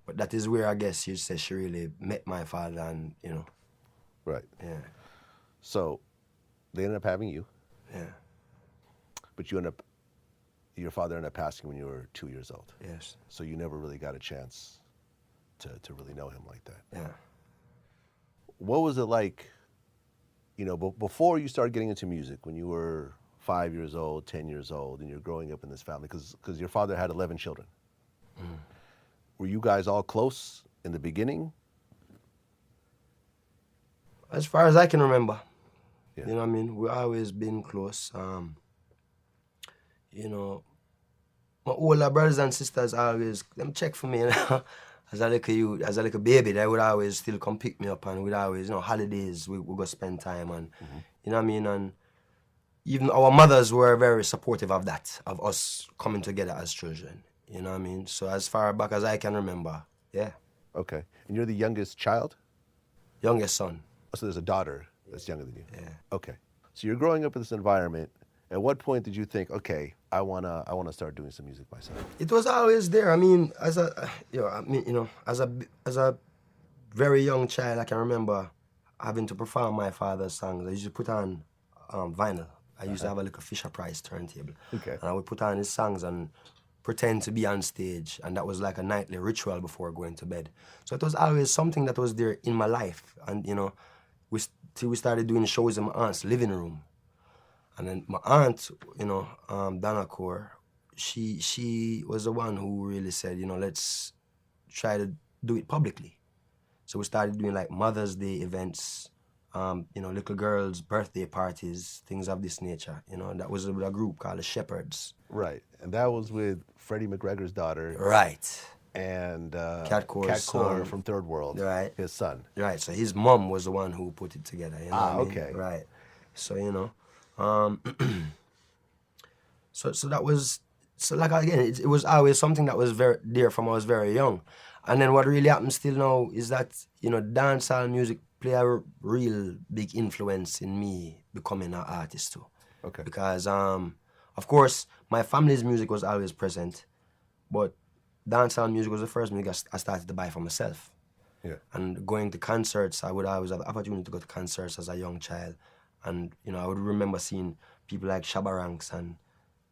But that is where I guess you say she really met my father and, you know. Right. Yeah. So they ended up having you, Yeah. but your father ended up passing when you were 2 years old. Yes. So you never really got a chance to really know him like that. Yeah. What was it like, before you started getting into music, when you were 5 years old, 10 years old, and you're growing up in this family, because your father had 11 children. Mm. Were you guys all close in the beginning? As far as I can remember, Yeah. you know what I mean? We always been close. My older brothers and sisters always, them check for me, As a little youth, as a little baby, they would always still come pick me up, and we'd always, holidays, we go spend time, and, you know what I mean? And even our mothers were very supportive of that, of us coming together as children, you know what I mean? So as far back as I can remember, yeah. Okay. And you're the youngest child? Youngest son. So there's a daughter that's younger than you? Yeah. Okay. So you're growing up in this environment. At what point did you think, okay, I wanna start doing some music myself? It was always there. I mean, as a very young child, I can remember having to perform my father's songs. I used to put on vinyl. I used to have a little Fisher Price turntable. Okay. And I would put on his songs and pretend to be on stage, and that was like a nightly ritual before going to bed. So it was always something that was there in my life, and till we started doing shows in my aunt's living room. And then my aunt, Donna Core, she was the one who really said, let's try to do it publicly. So we started doing like Mother's Day events, little girls' birthday parties, things of this nature. And that was with a group called the Shepherds. Right, and that was with Freddie McGregor's daughter. Right. And Cat Core from Third World. Right. His son. Right. So his mom was the one who put it together. You know what I mean? Okay. Right. So so that was, so like again, it was always something that was very dear from I was very young. And then what really happens still now is that, dancehall music play a real big influence in me becoming an artist too. Okay. Because, of course, my family's music was always present, but dancehall music was the first music I started to buy for myself. Yeah. And going to concerts, I would always have the opportunity to go to concerts as a young child. And, I would remember seeing people like Shabba Ranks and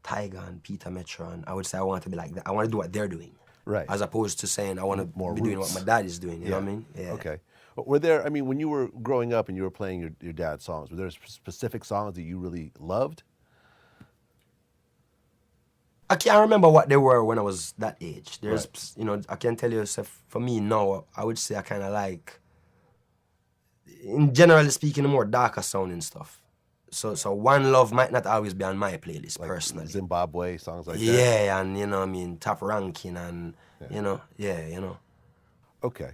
Tiger and Peter Metro, and I would say I want to be like that. I want to do what they're doing. Right. As opposed to saying I want to More be roots. doing what my dad is doing, you know what I mean? Yeah. Okay. Were there, when you were growing up and you were playing your dad's songs, were there specific songs that you really loved? I can't remember what they were when I was that age. There's, Right. I can tell you, so for me now, I would say I kind of like, in generally speaking, the more darker sounding stuff. So One Love might not always be on my playlist, Like personally. Zimbabwe, songs like that? Yeah, and Top Ranking and, Okay.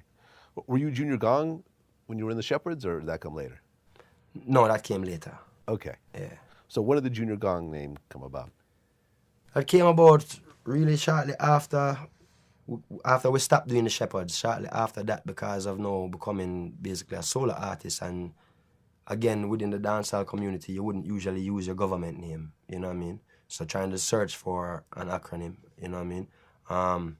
Were you Junior Gong when you were in the Shepherds, or did that come later? No, that came later. Okay. Yeah. So when did the Junior Gong name come about? That came about really shortly after we stopped doing the Shepherds, shortly after that, because of now becoming basically a solo artist. And again, within the dancehall community, you wouldn't usually use your government name, you know what I mean? So trying to search for an acronym, you know what I mean?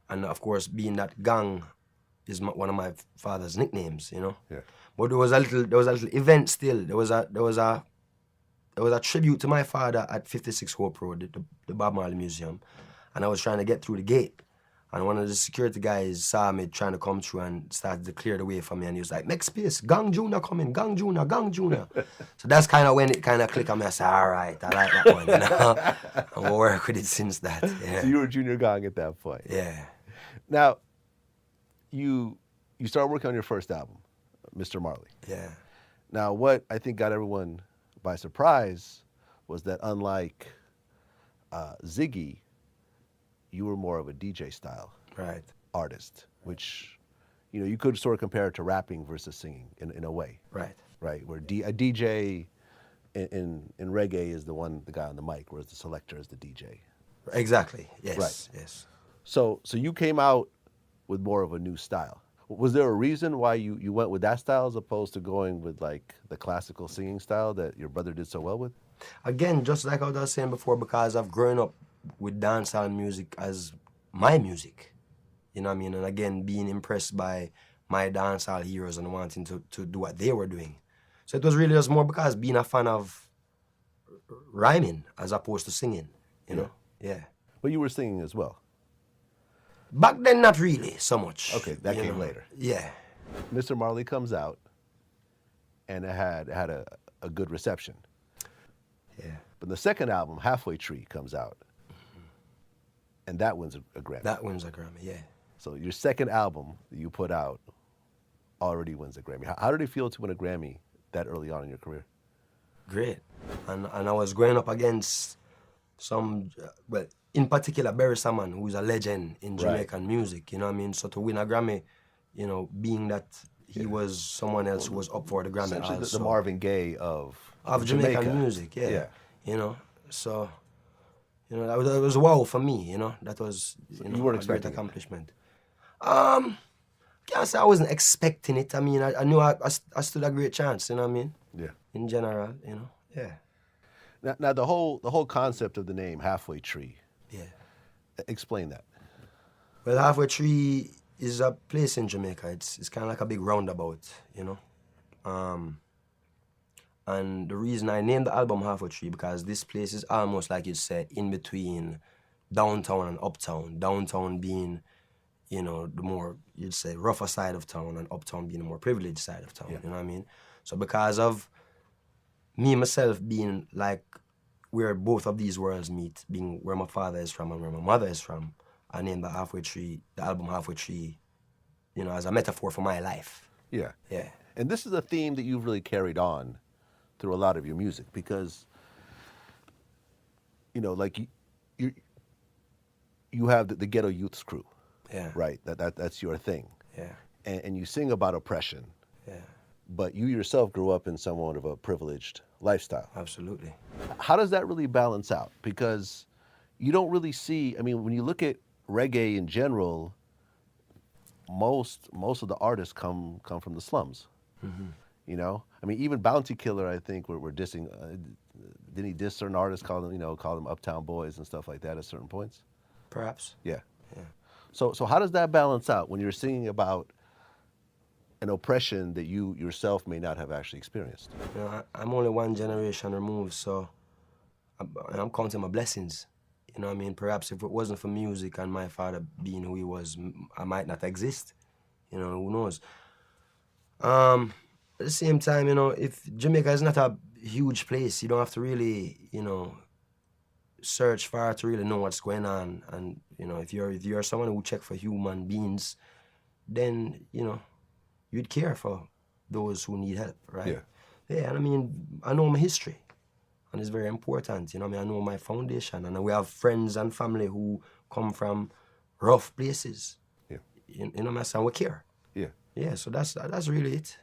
And of course, being that Gong is one of my father's nicknames, Yeah. But there was a little event still. There was a tribute to my father at 56 Hope Road, the Bob Marley Museum. And I was trying to get through the gate. And one of the security guys saw me trying to come through and started to clear the way for me. And he was like, make space, Gong Jr. coming, Gong Jr., Gong Jr. So that's kind of when it kind of clicked on me. I said, all right, I like that one, And we'll work with it since that. Yeah. So you were Junior Gong at that point. Yeah. Now, you started working on your first album, Mr. Marley. Yeah. Now, what I think got everyone by surprise was that unlike Ziggy, you were more of a DJ style Right. artist, which, you could sort of compare it to rapping versus singing in a way. Right. Right, where a DJ in reggae is the guy on the mic, whereas the selector is the DJ. Exactly. Yes. Right. Yes. So you came out with more of a new style. Was there a reason why you went with that style as opposed to going with like the classical singing style that your brother did so well with? Again, just like I was saying before, because I've grown up with dancehall music as my music. You know what I mean? And again, being impressed by my dancehall heroes and wanting to do what they were doing. So it was really just more because being a fan of rhyming as opposed to singing, you know? Yeah. But you were singing as well. Back then, not really so much. Okay, that you came know? later. Yeah. Mr. Marley comes out, and it had a good reception. Yeah. But the second album, Halfway Tree, comes out, and that wins a Grammy. That wins a Grammy, yeah. So your second album that you put out already wins a Grammy. How did it feel to win a Grammy that early on in your career? Great. And I was growing up against some, well, in particular, Barry Salmon, who's a legend in Jamaican music, you know what I mean? So to win a Grammy, you know, being that he was someone else who was up for the Grammy Essentially also. the Marvin Gaye of Jamaican Jamaica. music, yeah. You know, so, you know, that was wow for me, you know? That was, you weren't a great expecting it? accomplishment. Can't say I wasn't expecting it. I mean, I knew I stood a great chance, you know what I mean? Yeah. In general, you know, yeah. Now the whole concept of the name Halfway Tree. Yeah. Explain that. Well, Halfway Tree is a place in Jamaica. It's kind of like a big roundabout, you know? And the reason I named the album Halfway Tree, because this place is almost like you'd say in between downtown and uptown. Downtown being, you know, the more, you'd say, rougher side of town, and uptown being the more privileged side of town, you know what I mean? So because of me, myself, being like where both of these worlds meet, being where my father is from and where my mother is from, I named the album Halfway Tree, you know, as a metaphor for my life. Yeah. Yeah. And this is a theme that you've really carried on through a lot of your music because, you know, like you have the Ghetto Youths crew. Yeah. Right? That's your thing. Yeah. And you sing about oppression. Yeah. But you yourself grew up in somewhat of a privileged lifestyle. Absolutely. How does that really balance out? Because you don't really see, I mean, when you look at reggae in general, most of the artists come from the slums. You know, I mean, even Bounty Killer, I think, we're dissing. Didn't he diss certain artists, call them Uptown Boys and stuff like that at certain points? Perhaps. Yeah. Yeah. So how does that balance out when you're singing about an oppression that you yourself may not have actually experienced? You know, I'm only one generation removed, so I'm counting my blessings. You know what I mean? Perhaps if it wasn't for music and my father being who he was, I might not exist. You know, who knows? At the same time, you know, if Jamaica is not a huge place, you don't have to really, you know, search far to really know what's going on. And, you know, if you're someone who check for human beings, then, you know, you'd care for those who need help, right? Yeah. Yeah, and I mean, I know my history, and it's very important, you know what I mean? I know my foundation, and we have friends and family who come from rough places. Yeah. You know what I'm saying? We care. Yeah. Yeah, so that's really it.